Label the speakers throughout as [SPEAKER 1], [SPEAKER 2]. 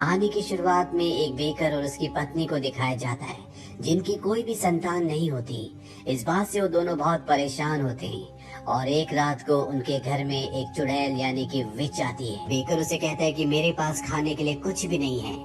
[SPEAKER 1] कहानी की शुरुआत में एक बेकर और उसकी पत्नी को दिखाया जाता है, जिनकी कोई भी संतान नहीं होती। इस बात से वो दोनों बहुत परेशान होते हैं और एक रात को उनके घर में एक चुड़ैल यानी कि विच आती है। बेकर उसे कहता है कि मेरे पास खाने के लिए कुछ भी नहीं है।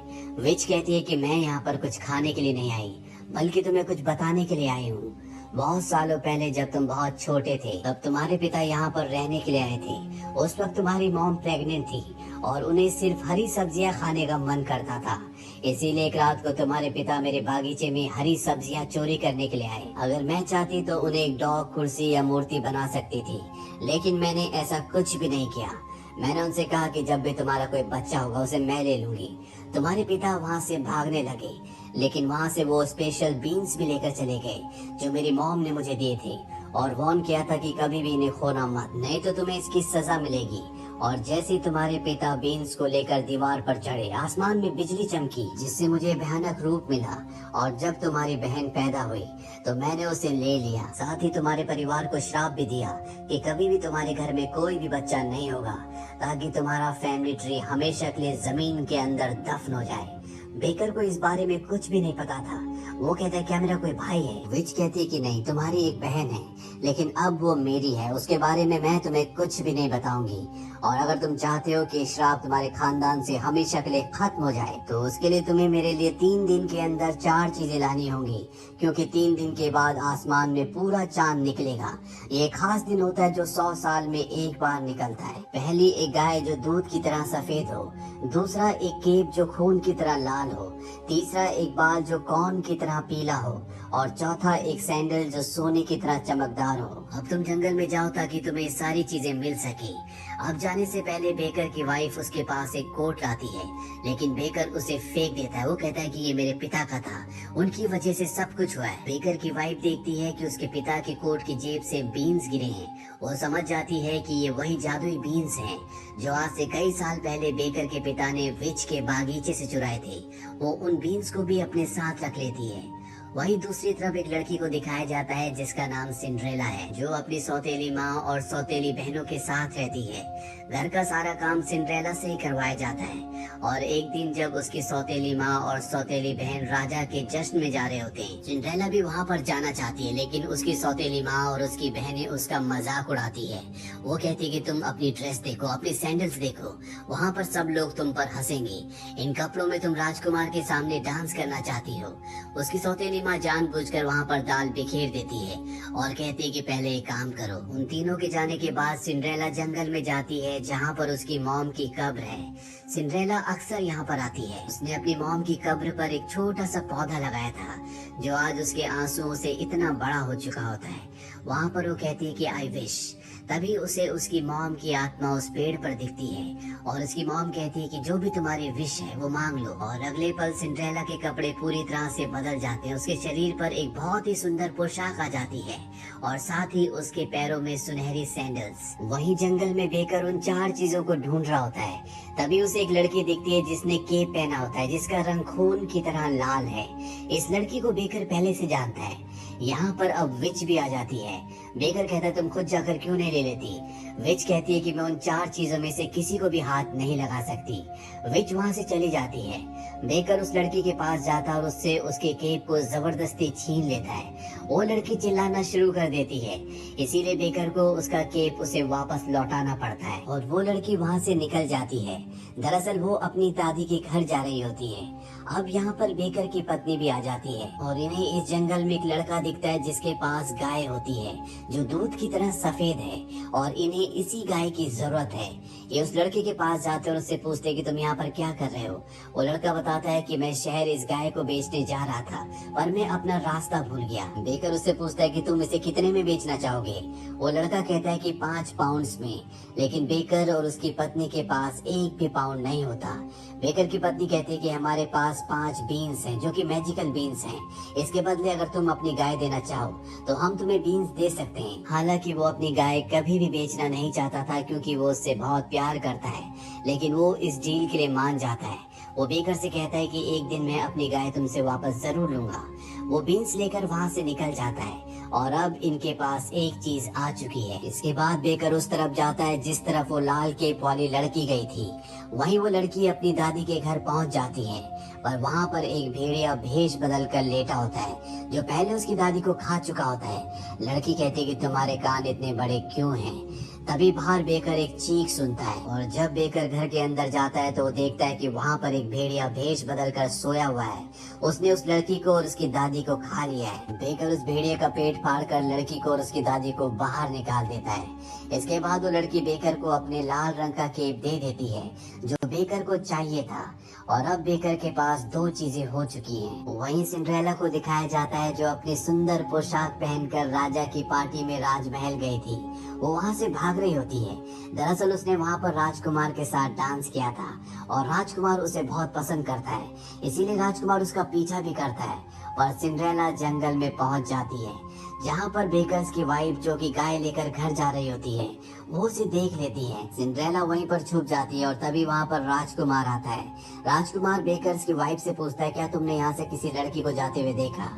[SPEAKER 1] विच कहती है कि मैं यहाँ पर कुछ खाने के लिए नहीं आई, बल्कि तुम्हें कुछ बताने के लिए आई हूँ। बहुत सालों पहले जब तुम बहुत छोटे थे, तब तुम्हारे पिता यहाँ पर रहने के लिए आए थे। उस वक्त तुम्हारी मॉम प्रेग्नेंट थी और उन्हें सिर्फ हरी सब्जियां खाने का मन करता था। इसीलिए एक रात को तुम्हारे पिता मेरे बागीचे में हरी सब्जियां चोरी करने के लिए आए। अगर मैं चाहती तो उन्हें एक डॉग, कुर्सी या मूर्ति बना सकती थी, लेकिन मैंने ऐसा कुछ भी नहीं किया। मैंने उनसे कहा कि जब भी तुम्हारा कोई बच्चा होगा उसे मैं ले लूंगी। तुम्हारे पिता वहाँ से भागने लगे, लेकिन वहाँ से वो स्पेशल बीन्स भी लेकर चले गए जो मेरी मॉम ने मुझे दिए थे, और वार्न किया था कि कभी भी इन्हें खोना मत, नहीं तो तुम्हें इसकी सजा मिलेगी। और जैसे ही तुम्हारे पिता बीन्स को लेकर दीवार पर चढ़े, आसमान में बिजली चमकी, जिससे मुझे भयानक रूप मिला। और जब तुम्हारी बहन पैदा हुई तो मैंने उसे ले लिया। साथ ही तुम्हारे परिवार को श्राप भी दिया कि कभी भी तुम्हारे घर में कोई भी बच्चा नहीं होगा, ताकि तुम्हारा फैमिली ट्री हमेशा के लिए जमीन के अंदर दफन हो जाए। बेकर को इस बारे में कुछ भी नहीं पता था। वो कहता है, क्या मेरा कोई भाई है? विच कहती है कि नहीं, तुम्हारी एक बहन है, लेकिन अब वो मेरी है। उसके बारे में मैं तुम्हें कुछ भी नहीं बताऊंगी। और अगर तुम चाहते हो कि श्राप तुम्हारे खानदान से हमेशा के लिए खत्म हो जाए, तो उसके लिए तुम्हें मेरे लिए 3 दिन के अंदर 4 चीजें लानी होंगी, क्योंकि 3 दिन के बाद आसमान में पूरा चांद निकलेगा। ये एक खास दिन होता है जो 100 साल में एक बार निकलता है। पहली, एक गाय जो दूध की तरह सफेद हो। दूसरा, एक केप जो खून की तरह लाल हो। तीसरा, एक बाल जो कॉर्न की तरह पीला हो। और चौथा, एक सैंडल जो सोने की तरह चमकदार हो। अब तुम जंगल में जाओ ताकि तुम्हें ये सारी चीजें मिल सके। अब जाने से पहले बेकर की वाइफ उसके पास एक कोट लाती है, लेकिन बेकर उसे फेंक देता है। वो कहता है कि ये मेरे पिता का था, उनकी वजह से सब कुछ हुआ है। बेकर की वाइफ देखती है कि उसके पिता के कोट की जेब से बीन्स गिरे हैं। वो समझ जाती है कि ये वही जादुई बीन्स हैं जो आज से कई साल पहले बेकर के पिता ने विच के बागीचे से चुराए थे। वो उन बीन्स को भी अपने साथ रख लेती है। वहीं दूसरी तरफ एक लड़की को दिखाया जाता है जिसका नाम सिंड्रेला है, जो अपनी सौतेली माँ और सौतेली बहनों के साथ रहती है। घर का सारा काम सिंड्रेला से ही करवाया जाता है। और एक दिन जब उसकी सौतेली माँ और सौतेली बहन राजा के जश्न में जा रहे होते हैं, सिंड्रेला भी वहाँ पर जाना चाहती है, लेकिन उसकी सौतेली माँ और उसकी बहनें उसका मजाक उड़ाती है। वो कहती है कि तुम अपनी ड्रेस देखो, अपनी सैंडल्स देखो, वहाँ पर सब लोग तुम पर हंसेंगे। इन कपड़ों में तुम राजकुमार के सामने डांस करना चाहती हो। उसकी सौतेली माँ जानबूझकर वहाँ पर दाल बिखेर देती है और कहती है कि पहले एक काम करो। उन तीनों के जाने के बाद सिंड्रेला जंगल में जाती है जहाँ पर उसकी मॉम की कब्र है। सिंड्रेला अक्सर यहाँ पर आती है। उसने अपनी मॉम की कब्र पर एक छोटा सा पौधा लगाया था, जो आज उसके आंसुओं से इतना बड़ा हो चुका होता है। वहाँ पर वो कहती है कि आई विश। तभी उसे उसकी मॉम की आत्मा उस पेड़ पर दिखती है और उसकी मॉम कहती है कि जो भी तुम्हारी विश है वो मांग लो। और अगले पल सिंड्रेला के कपड़े पूरी तरह से बदल जाते हैं। उसके शरीर पर एक बहुत ही सुंदर पोशाक आ जाती है और साथ ही उसके पैरों में सुनहरी सैंडल्स। वहीं जंगल में बेकर उन 4 चीजों को ढूंढ रहा होता है। तभी उसे एक लड़की दिखती है जिसने केप पहना होता है, जिसका रंग खून की तरह लाल है। इस लड़की को बेकर पहले से जानता है। यहाँ पर अब विच भी आ जाती है। बेकर कहता है, तुम खुद जाकर क्यों नहीं ले लेती? विच कहती है कि मैं उन 4 चीजों में से किसी को भी हाथ नहीं लगा सकती। विच वहाँ से चली जाती है। बेकर उस लड़की के पास जाता और उससे उसके केप को जबरदस्ती छीन लेता है। वो लड़की चिल्लाना शुरू कर देती है, इसीलिए बेकर को उसका केप उसे वापस लौटाना पड़ता है और वो लड़की वहाँ से निकल जाती है। दरअसल वो अपनी दादी के घर जा रही होती है। अब यहाँ पर बेकर की पत्नी भी आ जाती है और इन्हें इस जंगल में एक लड़का दिखता है जिसके पास गाय होती है, जो दूध की तरह सफेद है और इन्हें इसी गाय की जरूरत है। ये उस लड़के के पास जाते और उससे पूछते कि तुम यहाँ पर क्या कर रहे हो? वो लड़का बताता है कि मैं शहर इस गाय को बेचने जा रहा था, पर मैं अपना रास्ता भूल गया। बेकर उससे पूछता है कि तुम इसे कितने में बेचना चाहोगे? वो लड़का कहता है कि 5 पाउंड्स में, लेकिन बेकर और उसकी पत्नी के पास एक भी पाउंड नहीं होता। बेकर की पत्नी कहती है कि हमारे पास 5 बीन्स हैं, जो कि मैजिकल बीन्स हैं। इसके बदले अगर तुम अपनी गाय देना चाहो तो हम तुम्हें बीन्स दे सकते हैं। हालांकि वो अपनी गाय कभी भी बेचना नहीं चाहता था, क्योंकि वो उससे बहुत प्यार करता है, लेकिन वो इस डील के लिए मान जाता है। वो बेकर से कहता है कि एक दिन मैं अपनी गाय तुमसे वापस जरूर लूंगा। वो बीन्स लेकर वहाँ से निकल जाता है और अब इनके पास एक चीज आ चुकी है। इसके बाद बेकर उस तरफ जाता है जिस तरफ वो लाल केप वाली लड़की गई थी। वहीं वो लड़की अपनी दादी के घर पहुंच जाती है, पर वहां पर एक भेड़िया भेष बदल कर लेटा होता है जो पहले उसकी दादी को खा चुका होता है। लड़की कहती है कि तुम्हारे कान इतने बड़े क्यों हैं? तभी बाहर बेकर एक चीख सुनता है और जब बेकर घर के अंदर जाता है तो वो देखता है कि वहाँ पर एक भेड़िया भेष बदल कर सोया हुआ है। उसने उस लड़की को और उसकी दादी को खा लिया है। बेकर उस भेड़िए का पेट फाड़ कर लड़की को और उसकी दादी को बाहर निकाल देता है। इसके बाद वो लड़की बेकर को अपने लाल रंग का केप दे देती है जो बेकर को चाहिए था। और अब बेकर के पास दो चीजें हो चुकी हैं। वहीं सिंड्रेला को दिखाया जाता है जो अपनी सुंदर पोशाक पहनकर राजा की पार्टी में राजमहल गई थी। वो वहाँ से भाग रही होती है। दरअसल उसने वहाँ पर राजकुमार के साथ डांस किया था और राजकुमार उसे बहुत पसंद करता है, इसीलिए राजकुमार उसका पीछा भी करता है। पर सिंड्रेला जंगल में पहुँच जाती है जहाँ पर बेकर्स की वाइफ जो कि गाय लेकर घर जा रही होती है वो उसे देख लेती है। सिंड्रेला वहीं पर छुप जाती है और तभी वहाँ पर राजकुमार आता है। राजकुमार बेकर्स की वाइफ से पूछता है क्या तुमने यहाँ से किसी लड़की को जाते हुए देखा?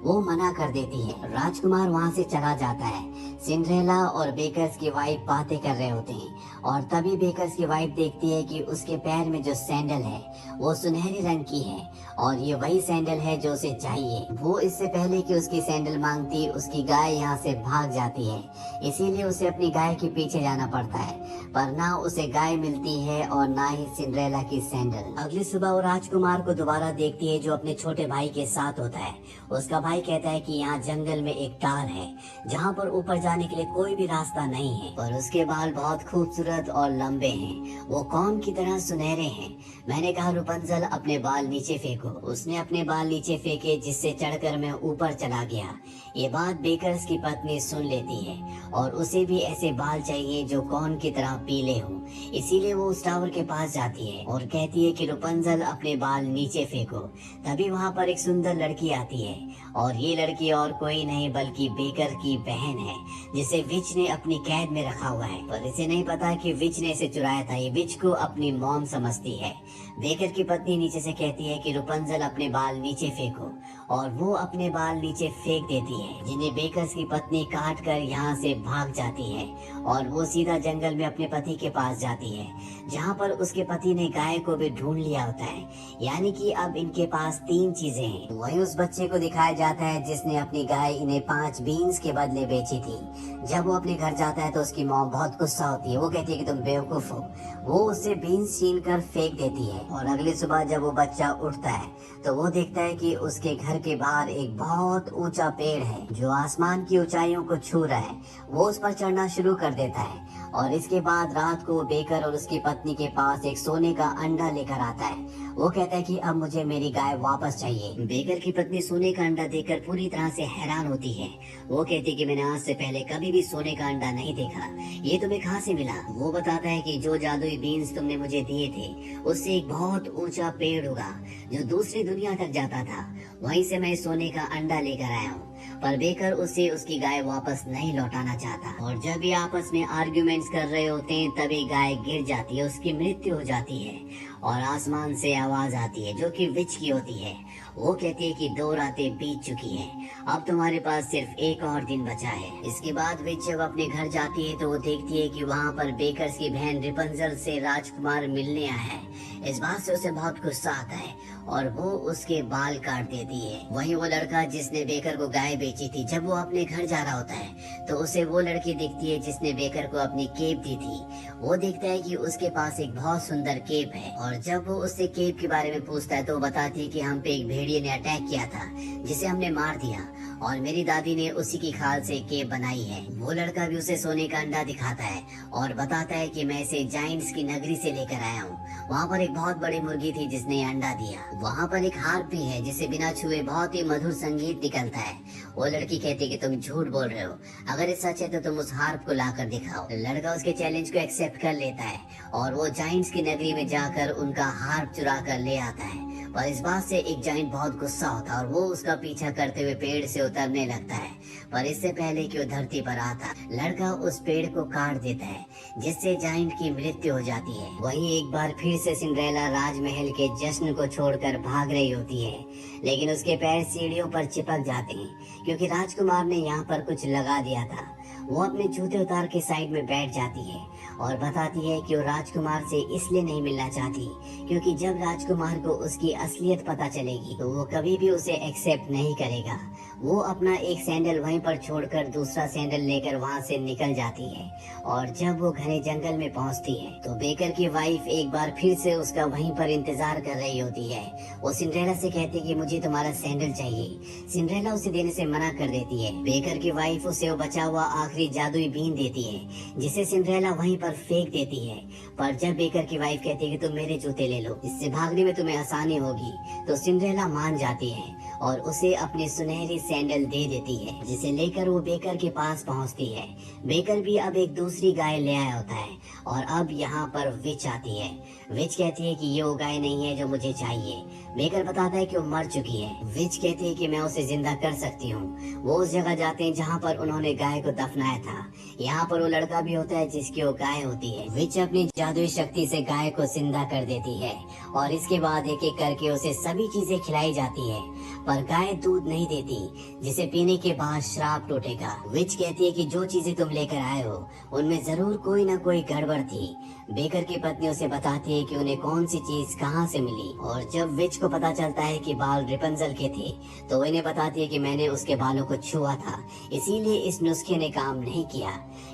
[SPEAKER 1] वो मना कर देती है। राजकुमार वहाँ से चला जाता है। सिंड्रेला और बेकर्स की वाइफ बातें कर रहे होते हैं और तभी बेकर्स की वाइफ देखती है कि उसके पैर में जो सैंडल है वो सुनहरे रंग की है और ये वही सैंडल है जो उसे चाहिए। वो इससे पहले कि उसकी सैंडल मांगती उसकी गाय यहाँ से भाग जाती है, इसीलिए उसे अपनी गाय के पीछे जाना पड़ता है। पर ना उसे गाय मिलती है और ना ही सिंड्रेला की सैंडल। अगली सुबह वो राजकुमार को दोबारा देखती है जो अपने छोटे भाई के साथ होता है। उसका भाई कहता है कि यहाँ जंगल में एक तार है जहाँ पर ऊपर जाने के लिए कोई भी रास्ता नहीं है, पर उसके बाल बहुत खूबसूरत और लंबे हैं। वो कौन की तरह सुनहरे हैं। मैंने कहा रुपंजल अपने बाल नीचे फेंको। उसने अपने बाल नीचे फेंके जिससे चढ़कर मैं ऊपर चला गया। ये बात बेकर्स की पत्नी सुन लेती है और उसे भी ऐसे बाल चाहिए जो कौन की तरह पीले हों, इसीलिए वो उस टावर के पास जाती है और कहती है कि रुपंजल अपने बाल नीचे फेंको। तभी वहाँ पर एक सुंदर लड़की आती है और ये लड़की और कोई नहीं बल्कि बेकर की बहन है जिसे विच ने अपनी कैद में रखा हुआ है, पर इसे नहीं पता कि विच ने इसे चुराया था। ये विच को अपनी मॉम समझती है। बेकर की पत्नी नीचे से कहती है कि रुपंजल अपने बाल नीचे फेंको और वो अपने बाल नीचे फेंक देती है, जिन्हें बेकर्स की पत्नी काट कर यहाँ से भाग जाती है और वो सीधा जंगल में अपने पति के पास जाती है जहाँ पर उसके पति ने गाय को भी ढूंढ लिया होता है। यानी कि अब इनके पास तीन चीजें हैं। वहीं उस बच्चे को दिखाया जाता है जिसने अपनी गाय इन्हें 5 बीन्स के बदले बेची थी। जब वो अपने घर जाता है तो उसकी मॉम बहुत गुस्सा होती है। वो कहती है कि तुम बेवकूफ हो। वो उससे बीन्स छीन कर फेंक देती है और अगली सुबह जब वो बच्चा उठता है तो वो देखता है कि उसके घर के बाहर एक बहुत ऊंचा पेड़ है जो आसमान की ऊंचाइयों को छू रहा है। वो उस पर चढ़ना शुरू कर देता है और इसके बाद रात को बेकर और उसकी पत्नी के पास एक सोने का अंडा लेकर आता है। वो कहता है कि अब मुझे मेरी गाय वापस चाहिए। बेकर की पत्नी सोने का अंडा देखकर पूरी तरह से हैरान होती है। वो कहती है कि मैंने आज से पहले कभी भी सोने का अंडा नहीं देखा, ये तुम्हें कहाँ से मिला? वो बताता है कि जो जादुई बीन्स तुमने मुझे दिए थे उससे एक बहुत ऊंचा पेड़ होगा जो दूसरी दुनिया तक जाता था, वहीं से मैं सोने का अंडा लेकर आया हूँ। पर बेकर उसे उसकी गाय वापस नहीं लौटाना चाहता और जब ये आपस में आर्ग्यूमेंट्स कर रहे होते हैं तभी गाय गिर जाती है, उसकी मृत्यु हो जाती है और आसमान से आवाज आती है जो कि विच की होती है। वो कहती है कि 2 रातें बीत चुकी हैं, अब तुम्हारे पास सिर्फ एक और दिन बचा है। इसके बाद विच जब अपने घर जाती है तो वो देखती है कि वहाँ पर बेकर्स की बहन रिपंजल से राजकुमार मिलने आया है। इस बात से उसे बहुत गुस्सा आता है और वो उसके बाल काट देती है। वहीं वो लड़का जिसने बेकर को गाय बेची थी, जब वो अपने घर जा रहा होता है तो उसे वो लड़की दिखती है जिसने बेकर को अपनी केप दी थी। वो देखता है कि उसके पास एक बहुत सुंदर केप है और जब वो उससे केप के बारे में पूछता है तो वो बताती है कि हम पे एक भेड़िए ने अटैक किया था जिसे हमने मार दिया और मेरी दादी ने उसी की खाल से केप बनाई है। वो लड़का भी उसे सोने का अंडा दिखाता है और बताता है कि मैं इसे जाइंट्स की नगरी से लेकर आया हूँ। वहाँ पर एक बहुत बड़ी मुर्गी थी जिसने अंडा दिया। वहाँ पर एक हार्प भी है जिसे बिना छुए बहुत ही मधुर संगीत निकलता है। वो लड़की कहती है कि तुम झूठ बोल रहे हो, अगर ये सच है तो तुम उस हार्प को लाकर दिखाओ। लड़का उसके चैलेंज को एक्सेप्ट कर लेता है और वो जाइंट्स की नगरी में जाकर उनका हार्प चुरा कर ले आता है। पर इस बात से एक जाइंट बहुत गुस्सा होता है और वो उसका पीछा करते हुए पेड़ से उतरने लगता है। पर इससे पहले कि वो धरती पर आता, लड़का उस पेड़ को काट देता है, जिससे जाइंट की मृत्यु हो जाती है। वहीं एक बार फिर से सिंड्रेला राजमहल के जश्न को छोड़कर भाग रही होती है, लेकिन उसके पैर सीढ़ियों पर चिपक जाते हैं क्योंकि राजकुमार ने यहाँ पर कुछ लगा दिया था। वो अपने जूते उतार के साइड में बैठ जाती है और बताती है कि वो राजकुमार से इसलिए नहीं मिलना चाहती क्योंकि जब राजकुमार को उसकी असलियत पता चलेगी तो वो कभी भी उसे एक्सेप्ट नहीं करेगा। वो अपना एक सैंडल वहीं पर छोड़कर दूसरा सैंडल लेकर वहाँ से निकल जाती है और जब वो घने जंगल में पहुँचती है तो बेकर की वाइफ एक बार फिर से उसका वहीं पर इंतजार कर रही होती है। वो सिंड्रेला से कहती है कि मुझे तुम्हारा सैंडल चाहिए। सिंड्रेला उसे देने से मना कर देती है। बेकर की वाइफ उसे वो बचा हुआ आखिरी जादुई बीन देती है, जिसे सिंड्रेला वहीं पर फेंक देती है। पर जब बेकर की वाइफ कहती है कि तुम मेरे जूते ले लो, इससे भागने में तुम्हें आसानी होगी, तो सिंड्रेला मान जाती है और उसे अपनी सुनहरी सैंडल दे देती है, जिसे लेकर वो बेकर के पास पहुंचती है। बेकर भी अब एक दूसरी गाय ले आया होता है और अब यहाँ पर विच आती है। विच कहती है कि ये वो गाय नहीं है जो मुझे चाहिए। बेकर बताता है कि वो मर चुकी है। विच कहती है कि मैं उसे जिंदा कर सकती हूँ। वो उस जगह जाते हैं जहाँ पर उन्होंने गाय को दफनाया था। यहाँ पर वो लड़का भी होता है जिसकी वो गाय होती है। विच अपनी जादुई शक्ति से गाय को जिंदा कर देती है और इसके बाद एक एक करके उसे सभी चीजें खिलाई जाती है, पर गाय दूध नहीं देती, जिसे पीने के बाद श्राप टूटेगा। विच कहती है कि जो चीजें तुम लेकर आए हो उनमें जरूर कोई न कोई गड़बड़ थी। बेकर की पत्नी उसे बताती है कि उन्हें कौन सी चीज कहाँ से मिली और जब विच को पता चलता है कि बाल रेपंजल के थे तो वो इन्हें बताती है कि मैंने उसके बालों को छुआ था, इसीलिए इस नुस्खे ने काम नहीं किया।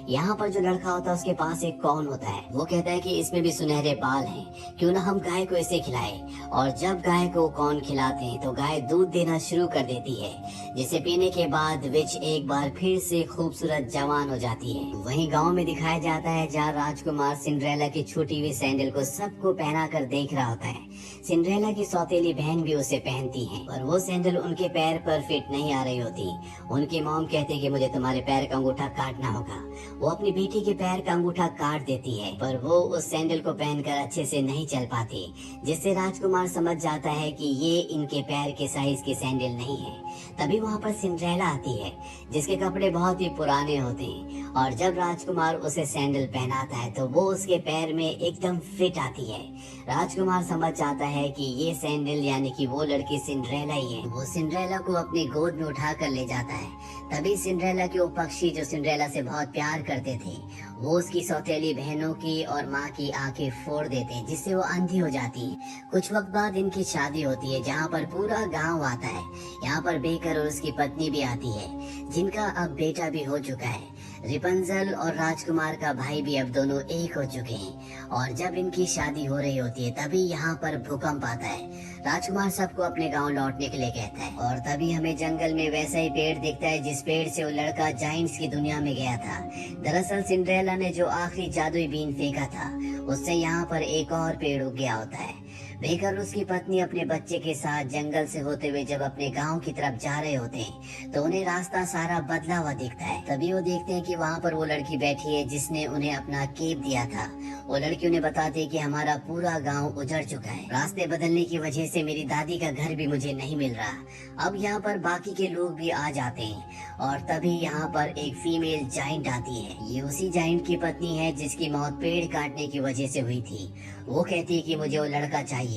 [SPEAKER 1] यहाँ पर जो लड़का होता है उसके पास एक कौन होता है। वो कहता है कि इसमें भी सुनहरे बाल हैं, क्यों ना हम गाय को इसे खिलाए। और जब गाय को कौन खिलाते हैं तो गाय दूध देना शुरू कर देती है, जिसे पीने के बाद विच एक बार फिर से खूबसूरत जवान हो जाती है। वहीं गांव में दिखाया जाता है जहाँ राजकुमार सिंड्रेला की छूटी हुई सैंडल को सबको पहना कर देख रहा होता है। सिंड्रेला की सौतेली बहन भी उसे पहनती है, पर वो सैंडल उनके पैर पर फिट नहीं आ रही होती। उनकी मॉम कहते हैं कि मुझे तुम्हारे पैर का अंगूठा काटना होगा। वो अपनी बेटी के पैर का अंगूठा काट देती है, पर वो उस सैंडल को पहनकर अच्छे से नहीं चल पाती, जिससे राजकुमार समझ जाता है कि ये इनके पैर के साइज की सैंडल नहीं है। तभी वहाँ पर सिंड्रेला आती है, जिसके कपड़े बहुत ही पुराने होते हैं, और जब राजकुमार उसे सैंडल पहनाता है तो वो उसके पैर में एकदम फिट आती है। राजकुमार समझ जाता है कि ये सैंडल यानी कि वो लड़की सिंड्रेला ही है। वो सिंड्रेला को अपनी गोद में उठा कर ले जाता है। तभी सिंड्रेला के वो पक्षी जो सिंड्रेला से बहुत प्यार करते थे, वो उसकी सौतेली बहनों की और माँ की आंखें फोड़ देते हैं, जिससे वो अंधी हो जाती है। कुछ वक्त बाद इनकी शादी होती है, जहाँ पर पूरा गांव आता है। यहाँ पर बेकर और उसकी पत्नी भी आती है, जिनका अब बेटा भी हो चुका है। रिपंजल और राजकुमार का भाई भी अब दोनों एक हो चुके हैं। और जब इनकी शादी हो रही होती है तभी यहाँ पर भूकंप आता है। राजकुमार सबको अपने गांव लौटने के लिए कहता है और तभी हमें जंगल में वैसा ही पेड़ दिखता है जिस पेड़ से वो लड़का जाइंट्स की दुनिया में गया था। दरअसल सिंड्रेला ने जो आखिरी जादुई बीन फेंका था, उससे यहाँ पर एक और पेड़ उग गया होता है। बेकर और उसकी पत्नी अपने बच्चे के साथ जंगल से होते हुए जब अपने गांव की तरफ जा रहे होते हैं तो उन्हें रास्ता सारा बदला हुआ दिखता है। तभी वो देखते हैं कि वहाँ पर वो लड़की बैठी है जिसने उन्हें अपना केप दिया था। वो लड़की उन्हें बताती है कि हमारा पूरा गांव उजड़ चुका है, रास्ते बदलने की वजह से मेरी दादी का घर भी मुझे नहीं मिल रहा। अब यहाँ पर बाकी के लोग भी आ जाते हैं और तभी यहाँ पर एक फीमेल जाइंट आती है। ये उसी जाइंट की पत्नी है जिसकी मौत पेड़ काटने की वजह से हुई थी। वो कहती है कि मुझे वो लड़का चाहिए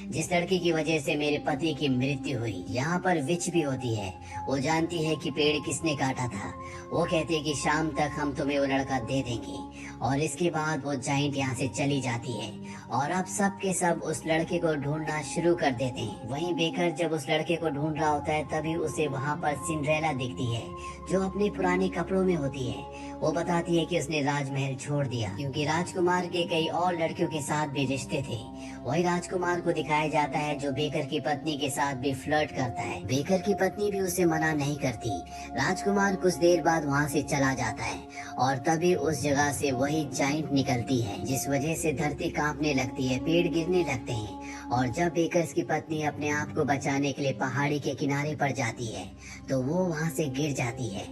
[SPEAKER 1] जिस लड़की की वजह से मेरे पति की मृत्यु हुई। यहाँ पर विच भी होती है। वो जानती है कि पेड़ किसने काटा था। वो कहती है कि शाम तक हम तुम्हें वो लड़का दे देंगे। और इसके बाद वो जाइंट यहाँ से चली जाती है और अब सब के सब उस लड़के को ढूंढना शुरू कर देते हैं। वहीं बेकर जब उस लड़के को ढूंढ रहा होता है तभी उसे वहाँ पर सिंड्रेला दिखती है, जो अपने पुराने कपड़ों में होती है। वो बताती है कि उसने राजमहल छोड़ दिया क्योंकि राजकुमार के कई और लड़कियों के साथ भी रिश्ते थे। वही राजकुमार को दिखाया जाता है जो बेकर की पत्नी के साथ भी फ्लर्ट करता है। बेकर की पत्नी भी उसे मना नहीं करती। राजकुमार कुछ देर बाद वहाँ से चला जाता है और तभी उस जगह से वही जाइंट निकलती है, जिस वजह से धरती कांपने लगती है, पेड़ गिरने लगते हैं और जब बेकर्स की पत्नी अपने आप को बचाने के लिए पहाड़ी के किनारे पर जाती है तो वो वहां से गिर जाती है,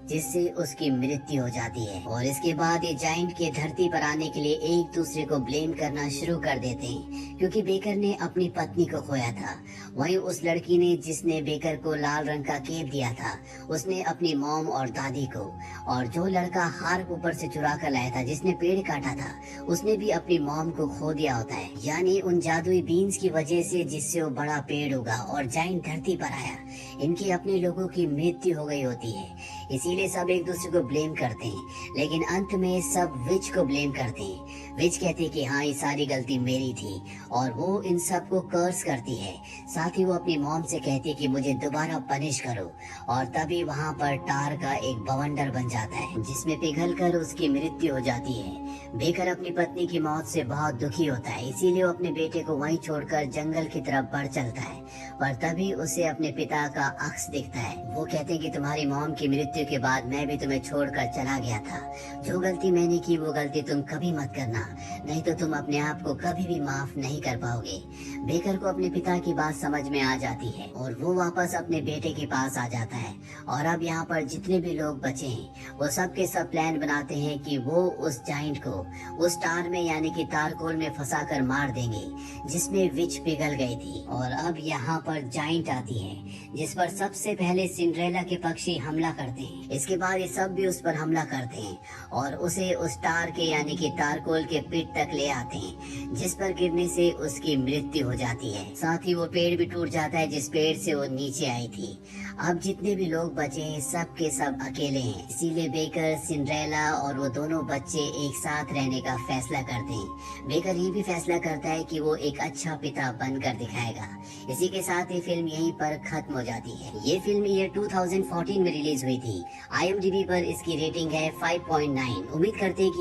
[SPEAKER 1] जिससे उसकी मृत्यु हो जाती है। और इसके बाद ये जाइंट के धरती पर आने के लिए एक दूसरे को ब्लेम करना शुरू कर देते हैं, क्योंकि बेकर ने अपनी पत्नी को खोया था। वहीं उस लड़की ने जिसने बेकर को लाल रंग का केप दिया था, उसने अपनी मॉम और दादी को, और जो लड़का हार ऊपर से चुरा कर लाया था जिसने पेड़ काटा था, उसने भी अपनी मॉम को खो दिया होता है। यानी उन जादुई बीन्स की वजह से जिससे वो बड़ा पेड़ उगा और जाइंट धरती पर आया, इनके अपने लोगों की मृत्यु हो गई होती है। इसीलिए सब एक दूसरे को ब्लेम करते हैं, लेकिन अंत में सब विच को ब्लेम करते हैं। विच कहती है कि हाँ, ये सारी गलती मेरी थी, और वो इन सबको कर्स करती है। साथ ही वो अपनी मॉम से कहती है कि मुझे दोबारा पनिश करो, और तभी वहाँ पर टार का एक बवंडर बन जाता है जिसमें पिघलकर उसकी मृत्यु हो जाती है। बेकर अपनी पत्नी की मौत से बहुत दुखी होता है, इसीलिए वो अपने बेटे को वहीं छोड़कर जंगल की तरफ बढ़ चलता है। पर तभी उसे अपने पिता का अक्स दिखता है। वो कहते हैं कि तुम्हारी मॉम की मृत्यु के बाद मैं भी तुम्हें छोड़कर चला गया था। जो गलती मैंने की वो गलती तुम कभी मत करना, नहीं तो तुम अपने आप को कभी भी माफ नहीं कर पाओगे। बेकर को अपने पिता की बात समझ में आ जाती है और वो वापस अपने बेटे के पास आ जाता है। और अब यहाँ पर जितने भी लोग बचे हैं वो सब के सब प्लान बनाते हैं कि वो उस जाइंट को उस टार में यानी कि तारकोल में फंसा कर मार देंगे, जिसमें विच पिघल गई थी। और अब यहाँ पर जाइंट आती है, जिस पर सबसे पहले सिंड्रेला के पक्षी हमला करते हैं। इसके बाद ये सब भी उस पर हमला करते हैं और उसे उस टार के यानी कि तारकोल के पीठ तक ले आते हैं, जिस पर गिरने से उसकी मृत्यु हो जाती है। साथ ही वो पेड़ भी टूट जाता है जिस पेड़ से वो नीचे आई थी। अब जितने भी लोग बचे हैं सब के सब अकेले हैं, इसीलिए बेकर, सिंड्रेला और वो दोनों बच्चे एक साथ रहने का फैसला करते हैं। बेकर ये भी फैसला करता है कि वो एक अच्छा पिता बनकर दिखाएगा। इसी के साथ ये फिल्म यहीं पर खत्म हो जाती है। ये फिल्म ईयर 2014 में रिलीज हुई थी। IMDb पर इसकी रेटिंग है 5.9। उम्मीद करते हैं कि